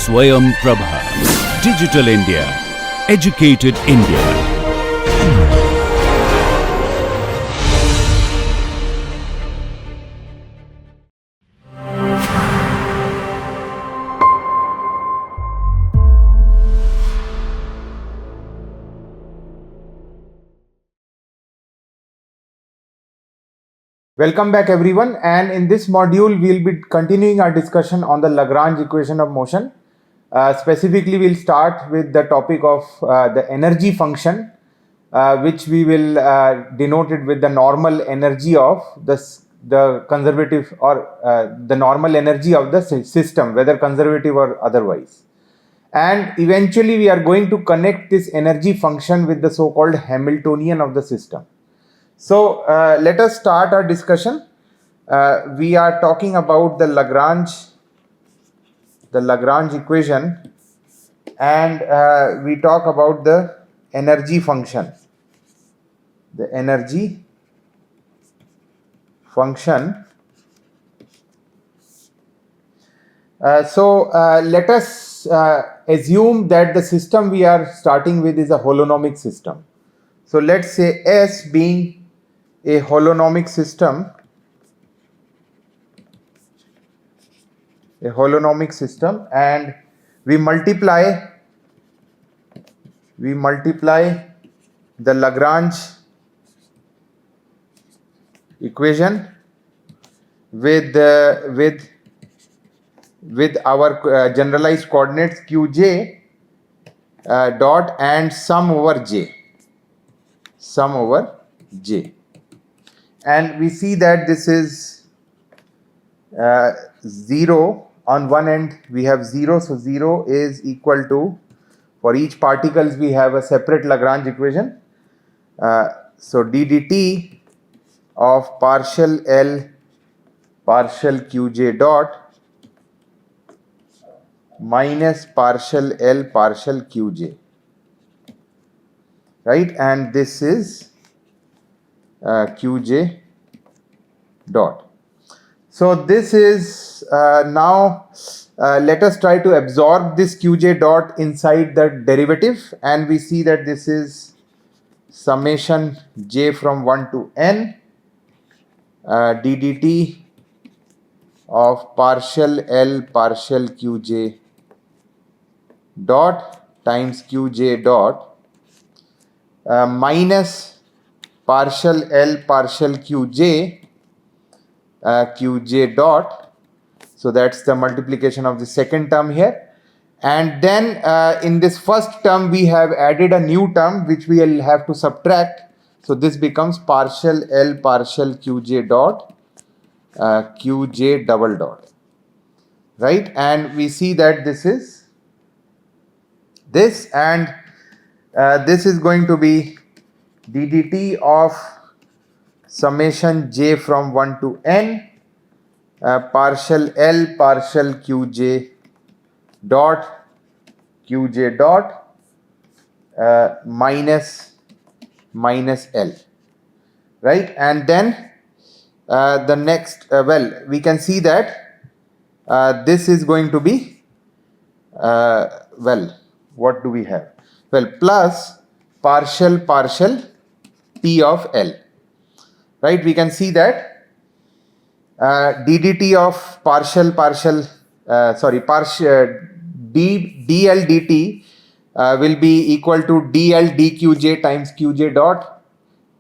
Swayam Prabha. Digital India. Educated India. Welcome back everyone, and in this module we'll be continuing our discussion on the Lagrange equation of motion. Specifically, we'll start with the topic of the energy function, which we will denote it with the normal energy of the conservative or the normal energy of the system, whether conservative or otherwise. And eventually we are going to connect this energy function with the so-called Hamiltonian of the system. So let us start our discussion. We are talking about the Lagrange equation, and we talk about the energy function. The energy function. So let us assume that the system we are starting with is a holonomic system. So let's say S being a holonomic system, and we multiply the Lagrange equation with our generalized coordinates qj dot and sum over j, and we see that this is 0 on one end. We have 0, so 0 is equal to, for each particles we have a separate Lagrange equation. So d dt of partial L partial qj dot minus partial L partial qj, right? And this is qj dot. So this is now let us try to absorb this qj dot inside the derivative, and we see that this is summation j from 1 to n d dt of partial L partial qj dot times qj dot minus partial L partial qj qj dot. So that's the multiplication of the second term here, and then in this first term we have added a new term which we will have to subtract. So this becomes partial L partial qj dot qj double dot, right? And we see that this is this, and this is going to be d dt of summation j from 1 to n partial L partial qj dot minus L, right? And then the next we can see that this is going to be what do we have? Well, plus partial T of L, right? We can see that d dt of partial dl dt will be equal to dl dqj times qj dot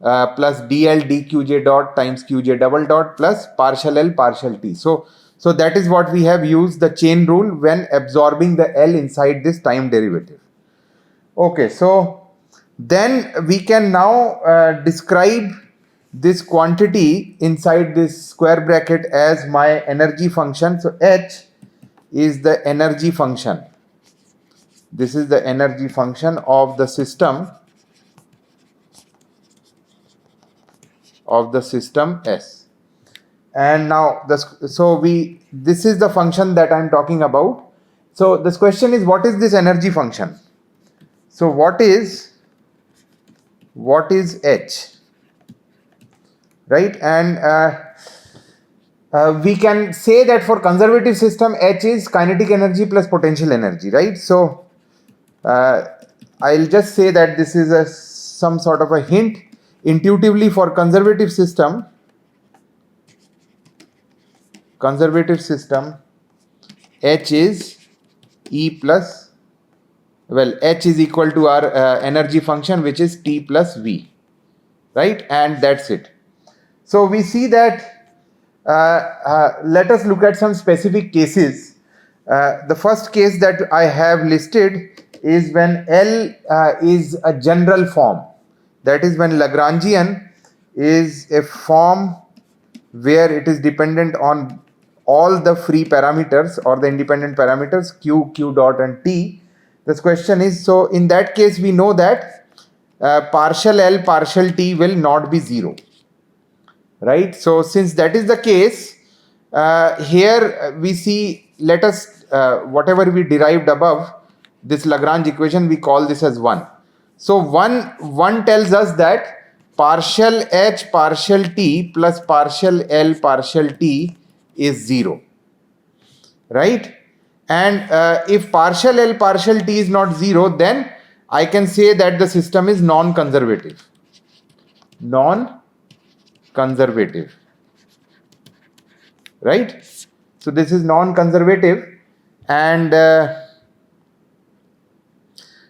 plus dl dqj dot times qj double dot plus partial L partial T. So that is what we have used the chain rule when absorbing the L inside this time derivative. Okay, so then we can now describe this quantity inside this square bracket as my energy function. So H is the energy function. This is the energy function of the system S. And now this is the function that I'm talking about. So this question is, what is this energy function? So what is H, right? And we can say that for conservative system, H is kinetic energy plus potential energy, right? So I'll just say that this is some sort of a hint. Intuitively, for conservative system, H is E plus, well, H is equal to our energy function, which is T plus V, right? And that's it. So we see that, let us look at some specific cases. The first case that I have listed is when L is a general form. That is when Lagrangian is a form where it is dependent on all the free parameters or the independent parameters Q, Q dot and T. This question is, so in that case we know that partial L partial T will not be 0. Right? So since that is the case, here we see, let us, whatever we derived above, this Lagrange equation, we call this as 1. So 1 tells us that partial H partial T plus partial L partial T is 0. Right? And if partial L partial T is not 0, then I can say that the system is non-conservative. Non-conservative. Right? So this is non-conservative, and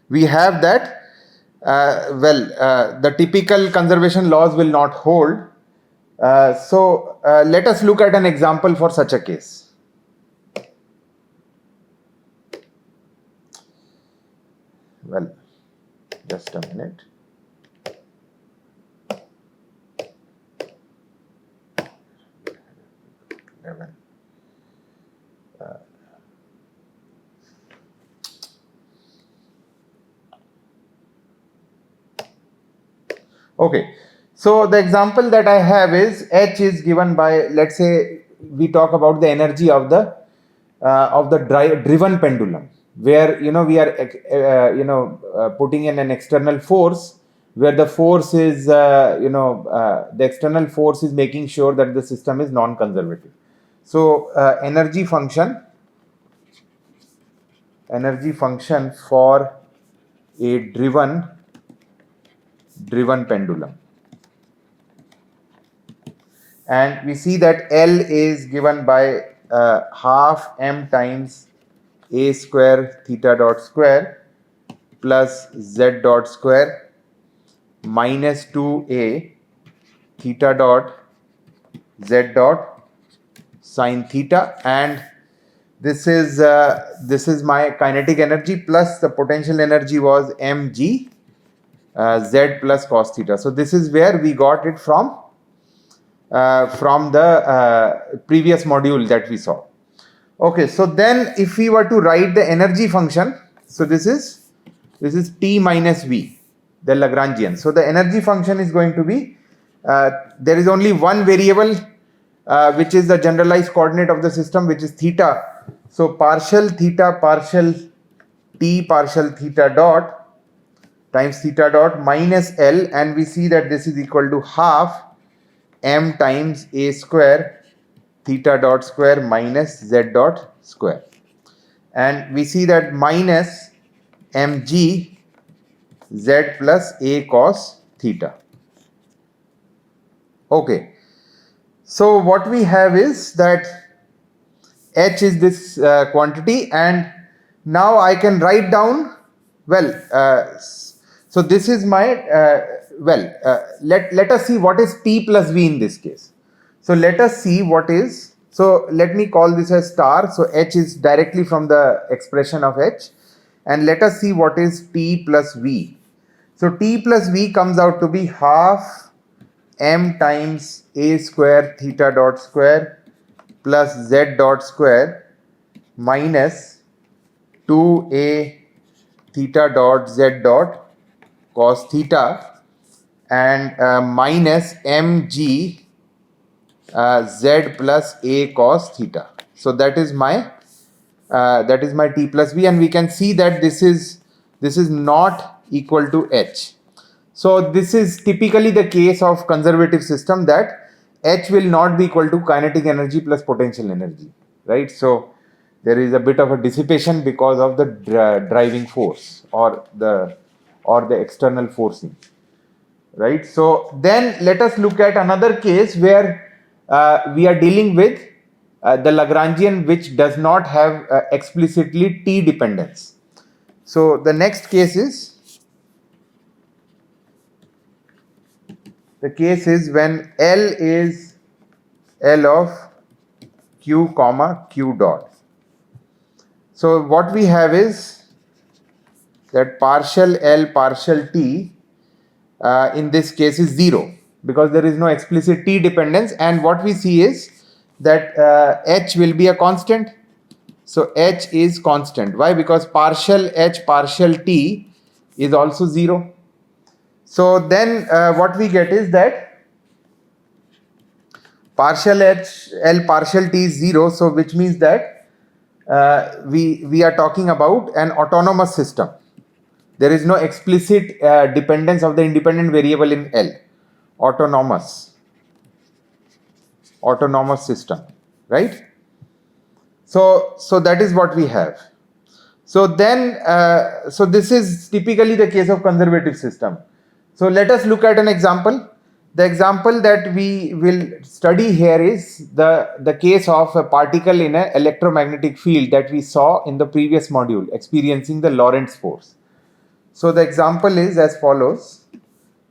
we have that, the typical conservation laws will not hold. So let us look at an example for such a case. Well, just a minute. Okay, so the example that I have is H is given by, let's say we talk about the energy of the driven pendulum, where we are putting in an external force, where the force is the external force is making sure that the system is non-conservative. So energy function for a driven pendulum, and we see that L is given by half m times a square theta dot square plus z dot square minus 2a theta dot z dot sine theta, and this is my kinetic energy plus the potential energy was mg z plus cos theta. So this is where we got it from the previous module that we saw. Okay, so then if we were to write the energy function, so this is T minus V, the Lagrangian. So the energy function is going to be, there is only one variable which is the generalized coordinate of the system, which is theta. So partial theta partial T partial theta dot times theta dot minus L, and we see that this is equal to half m times a square theta dot square minus z dot square, and we see that minus mg z plus a cos theta. Okay, so what we have is that H is this quantity, and now I can write down, so this is my, let us see what is T plus V in this case. So let us see what is, so let me call this as star, so H is directly from the expression of H, and let us see what is T plus V. So T plus V comes out to be half m times a square theta dot square plus z dot square minus 2a theta dot z dot cos theta, and minus mg z plus a cos theta. So that is my T plus V, and we can see that this is not equal to H. So this is typically the case of conservative system, that H will not be equal to kinetic energy plus potential energy, right? So there is a bit of a dissipation because of the driving force or the external forcing, right? So then let us look at another case where we are dealing with the Lagrangian which does not have explicitly T dependence. So the next case is when L is L of Q comma Q dot. So what we have is that partial L partial T in this case is 0 because there is no explicit T dependence, and what we see is that H will be a constant. So H is constant. Why? Because partial H partial T is also 0. So then what we get is that partial H L partial T is 0. So which means that we are talking about an autonomous system. There is no explicit dependence of the independent variable in L. Autonomous system, right? So that is what we have. So then so this is typically the case of conservative system. So let us look at an example. The example that we will study here is the case of a particle in an electromagnetic field that we saw in the previous module, experiencing the Lorentz force. So the example is as follows.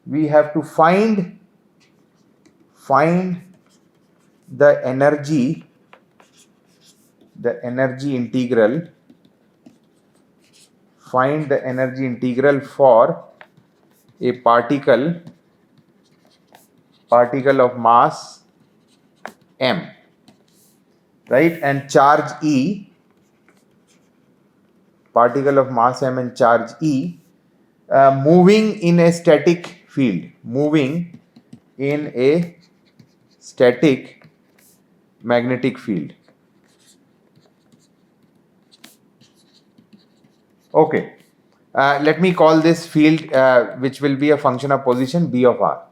We have to find the energy integral. Find the energy integral for a particle of mass m, right, and charge E. Particle of mass m and charge E. Moving in a static field, magnetic field. Okay, let me call this field which will be a function of position B of r.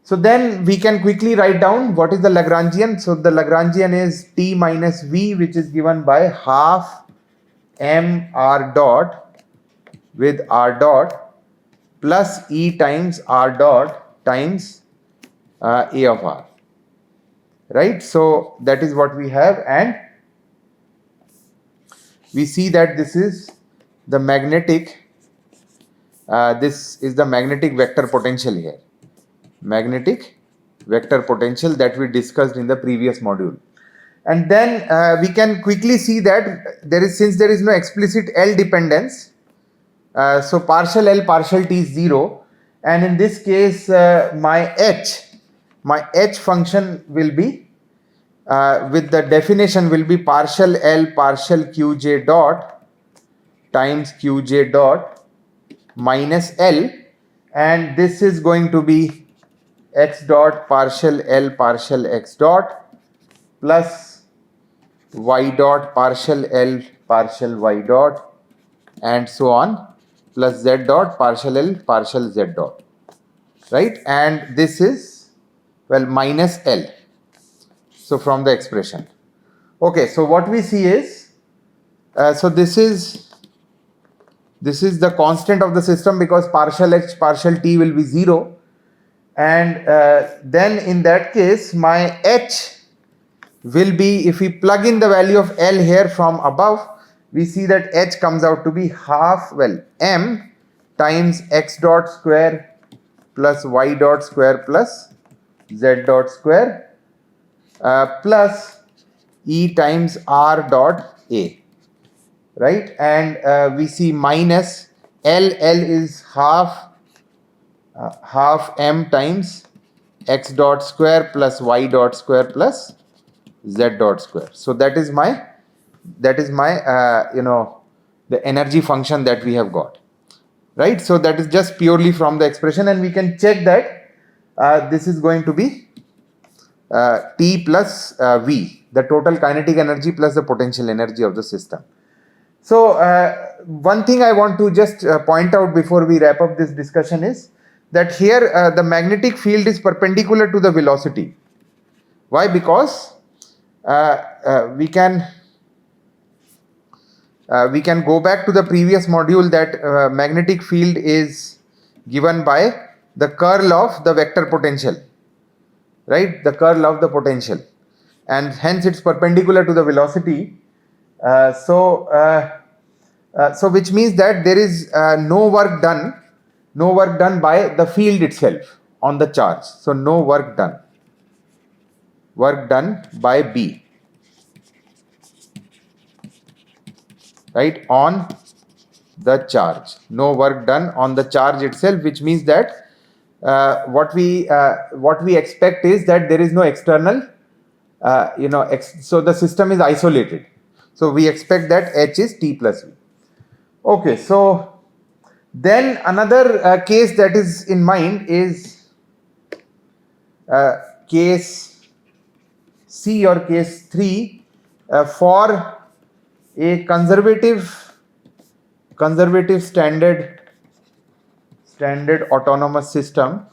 So then we can quickly write down what is the Lagrangian. So the Lagrangian is T minus V, which is given by half m r dot with r dot plus E times r dot times A of r, right? So that is what we have, and we see that this is the magnetic vector potential here, magnetic vector potential that we discussed in the previous module. And then we can quickly see that since there is no explicit L dependence, so partial L partial T is 0, and in this case my H function will be with the definition will be partial L partial Qj dot times Qj dot minus L, and this is going to be x dot partial L partial x dot plus y dot partial L partial y dot and so on, plus z dot partial L partial z dot, right? And this is, well, minus L. So from the expression. Okay, so what we see is, so this is the constant of the system because partial H partial T will be 0, and then in that case my H will be, if we plug in the value of L here from above, we see that H comes out to be half, well, m times x dot square plus y dot square plus z dot square plus E times r dot a, right? And we see minus L is half m times x dot square plus y dot square plus z dot square. So that is my the energy function that we have got, right? So that is just purely from the expression, and we can check that this is going to be T plus V, the total kinetic energy plus the potential energy of the system. So one thing I want to just point out before we wrap up this discussion is that here the magnetic field is perpendicular to the velocity. Why? Because we can go back to the previous module that magnetic field is given by the curl of the vector potential, right? The curl of the potential, and hence it's perpendicular to the velocity. So which means that there is no work done by the field itself on the charge. So no work done by B, right, on the charge. No work done on the charge itself, which means that what we expect is that there is no external, so the system is isolated. So we expect that H is T plus V. Okay, so then another case that is in mind is case C or case 3 for a conservative standard autonomous system.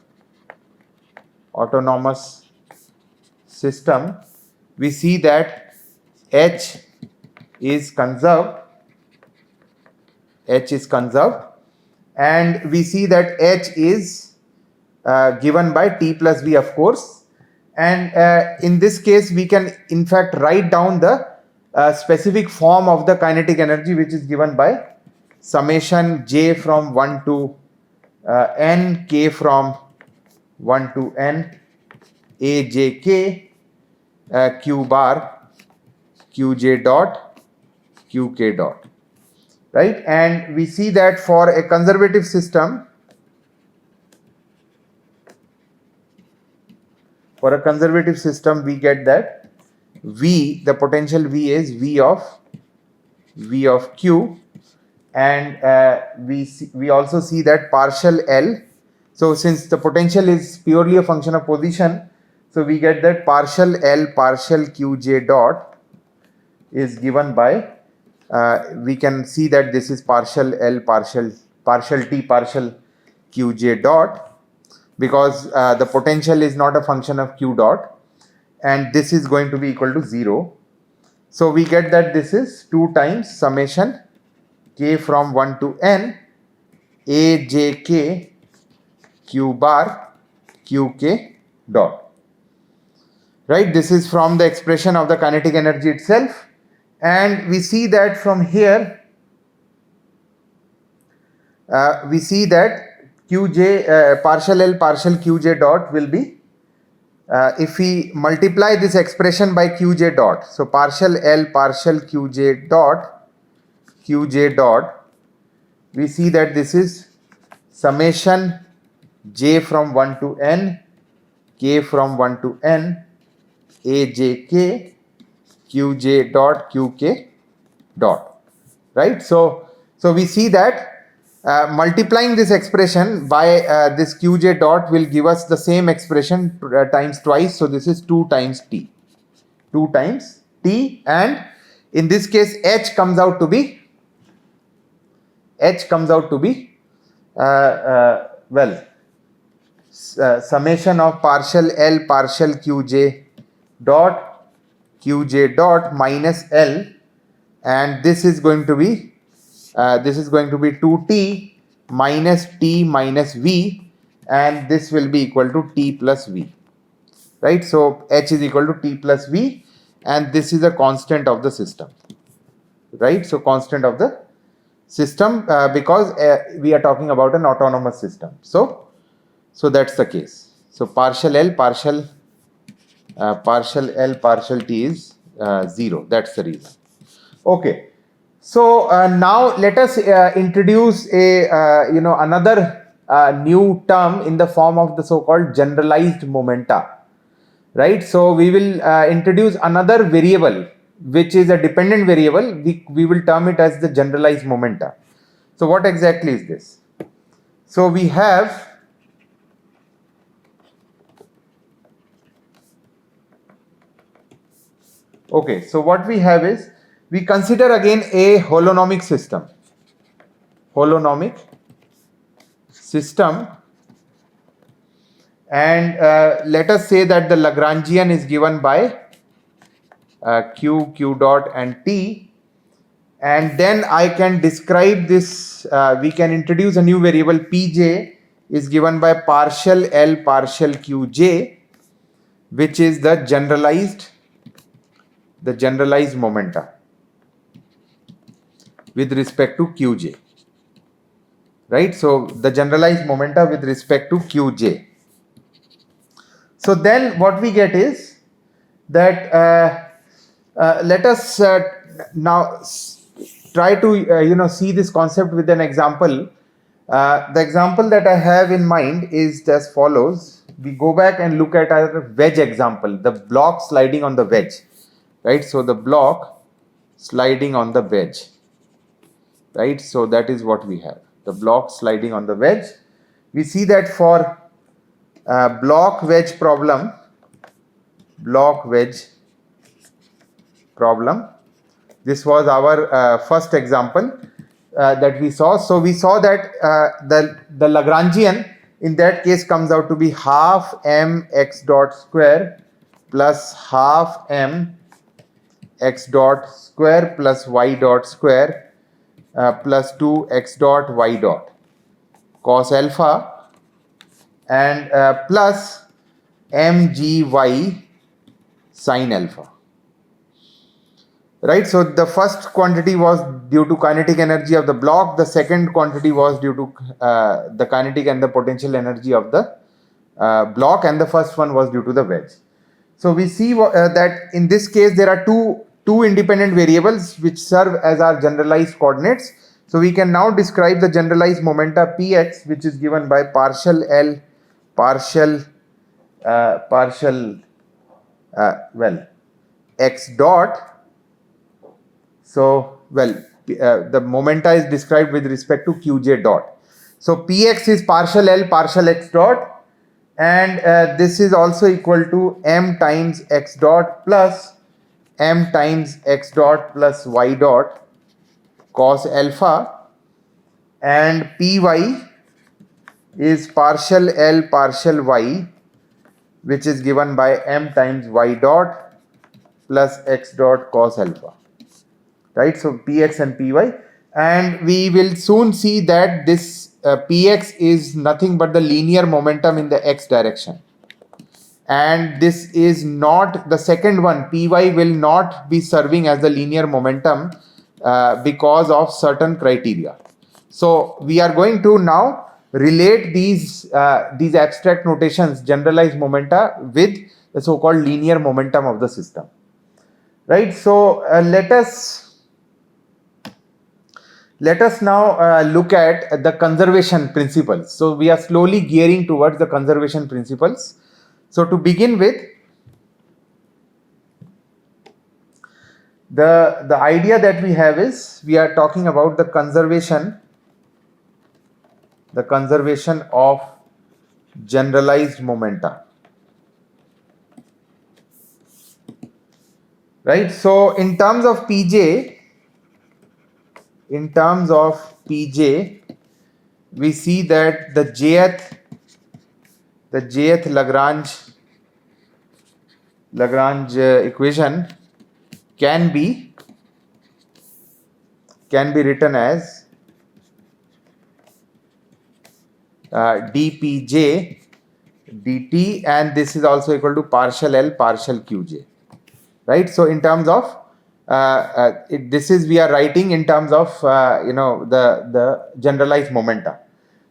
We see that H is conserved, and we see that H is given by T plus V, of course. And in this case, we can in fact write down the specific form of the kinetic energy, which is given by summation J from 1 to N, K from 1 to N, A J K, Q bar, Q J dot, Q K dot, right? And we see that for a conservative system, we get that V, the potential V is V of Q, and we also see that partial L. So since the potential is purely a function of position, so we get that partial L partial Qj dot is given by, we can see that this is partial L partial T partial Qj dot, because the potential is not a function of Q dot, and this is going to be equal to 0. So we get that this is 2 times summation K from 1 to N, A J K, Q bar, Q K dot. Right, this is from the expression of the kinetic energy itself, and we see that from here, we see that Qj partial L partial Qj dot will be, if we multiply this expression by Qj dot, so partial L partial Qj dot, we see that this is summation J from 1 to N, K from 1 to N, A J K, Qj dot, Qk dot, right? So we see that multiplying this expression by this Qj dot will give us the same expression times twice. So this is 2 times T, and in this case H comes out to be summation of partial L partial Qj dot minus L, and this is going to be 2T minus T minus V, and this will be equal to T plus V, right? So H is equal to T plus V, and this is a constant of the system, right? So constant of the system, because we are talking about an autonomous system. So that's the case. So partial L partial T is 0. That's the reason. Okay. So now let us introduce a another new term in the form of the so-called generalized momenta, right? So we will introduce another variable which is a dependent variable. We will term it as the generalized momenta. So what exactly is this? So we have okay, so what we have is, we consider again a holonomic system, and let us say that the Lagrangian is given by q dot and t, and then I can describe this, we can introduce a new variable pj is given by partial L partial qj, which is the generalized momenta with respect to qj, right? So the generalized momenta with respect to qj. So then what we get is that let us now try to see this concept with an example. The example that I have in mind is as follows. We go back and look at our wedge example, the block sliding on the wedge, right? So the block sliding on the wedge, right? So that is what we have, the block sliding on the wedge. We see that for block wedge problem, this was our first example that we saw. So we saw that the Lagrangian in that case comes out to be half m x dot square plus half m x dot square plus y dot square plus 2 x dot y dot cos alpha and plus mgy sin alpha. Right, so the first quantity was due to kinetic energy of the block, the second quantity was due to the kinetic and the potential energy of the block, and the first one was due to the wedge. So we see that in this case there are two independent variables which serve as our generalized coordinates. So we can now describe the generalized momenta px, which is given by partial L partial x dot. So, the momenta is described with respect to qj dot. So, px is partial L partial x dot, and this is also equal to m times x dot plus m times x dot plus y dot cos alpha, and py is partial L partial y, which is given by m times y dot plus x dot cos alpha. Right, so px and py, and we will soon see that this px is nothing but the linear momentum in the x direction, and this is not the second one. Py will not be serving as the linear momentum because of certain criteria. So we are going to now relate these abstract notations, generalized momenta, with the so-called linear momentum of the system. Right, so let us now look at the conservation principles. So we are slowly gearing towards the conservation principles. So to begin with, the idea that we have is we are talking about the conservation of generalized momenta. Right, so in terms of pj, we see that the jth Lagrange equation can be written as dpj dt, and this is also equal to partial L partial qj. Right, so in terms of we are writing in terms of the generalized momenta.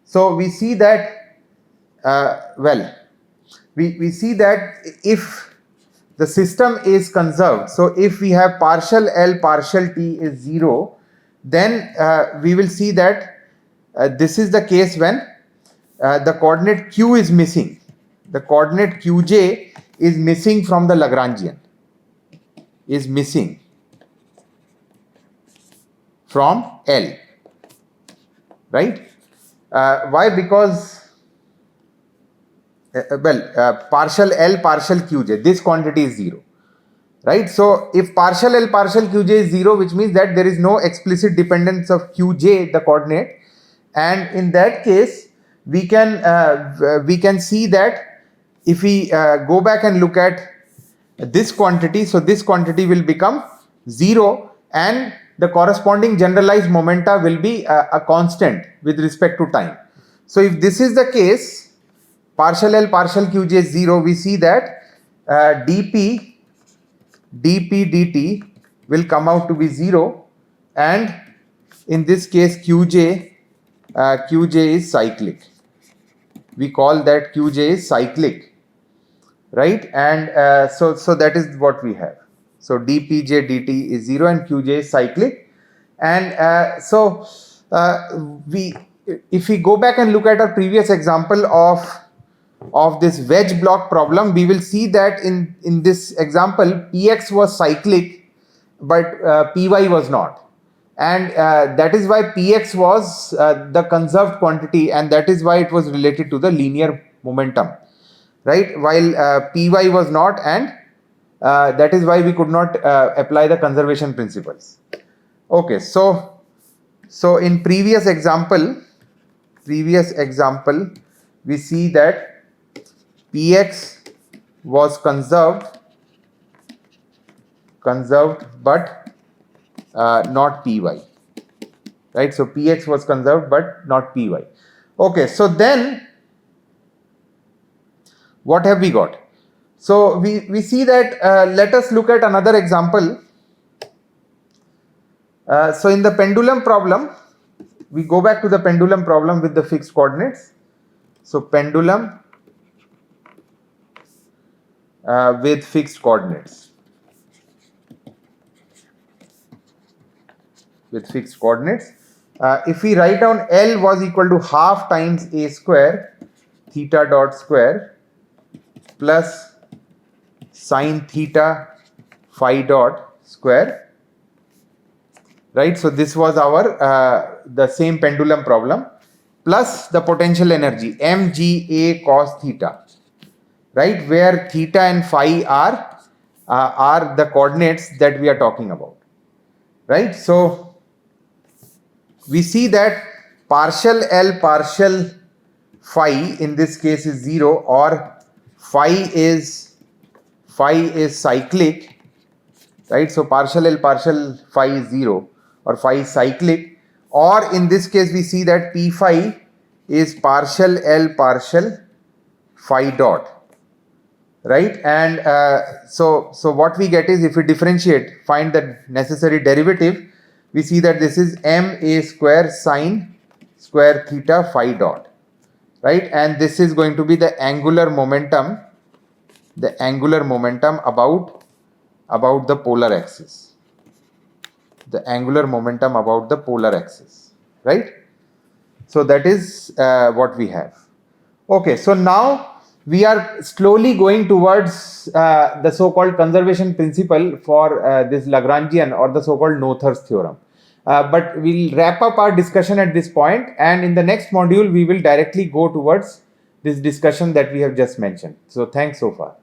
So we see that we see that if the system is conserved, so if we have partial L partial t is 0, then we will see that this is the case when the coordinate q is missing. The coordinate qj is missing from the Lagrangian, is missing from L, right? Why? Because partial L partial qj, this quantity is 0, right? So if partial L partial qj is 0, which means that there is no explicit dependence of qj, the coordinate, and in that case we can see that if we go back and look at this quantity, so this quantity will become 0 and the corresponding generalized momenta will be a constant with respect to time. So if this is the case, partial L partial Qj is 0, we see that dp dt will come out to be 0, and in this case Qj is cyclic. We call that Qj is cyclic, right? And so that is what we have. So dpj dt is 0 and Qj is cyclic. And we, if we go back and look at our previous example of this wedge block problem, we will see that in this example px was cyclic but py was not, and that is why px was the conserved quantity, and that is why it was related to the linear momentum, right, while py was not, and that is why we could not apply the conservation principles. Okay, so in previous example we see that px was conserved but not py, right? So px was conserved but not py. Okay, so then what have we got? So we see that let us look at another example. So in the pendulum problem, we go back to the pendulum problem with the fixed coordinates. So pendulum with fixed coordinates. If we write down L was equal to half times a square theta dot square plus sine theta phi dot square, right? So this was our the same pendulum problem, plus the potential energy mga cos theta, right, where theta and phi are the coordinates that we are talking about, right? So we see that partial L partial phi in this case is 0, or phi is cyclic, right? So partial L partial phi is 0 or phi is cyclic, or in this case we see that p phi is partial L partial phi dot, right? And so what we get is, if we differentiate, find the necessary derivative, we see that this is ma square sine square theta phi dot, right? And this is going to be the angular momentum about the polar axis, right? So that is what we have. Okay, so now we are slowly going towards the so-called conservation principle for this Lagrangian, or the so-called Noether's theorem. But we'll wrap up our discussion at this point, and in the next module we will directly go towards this discussion that we have just mentioned. So thanks so far.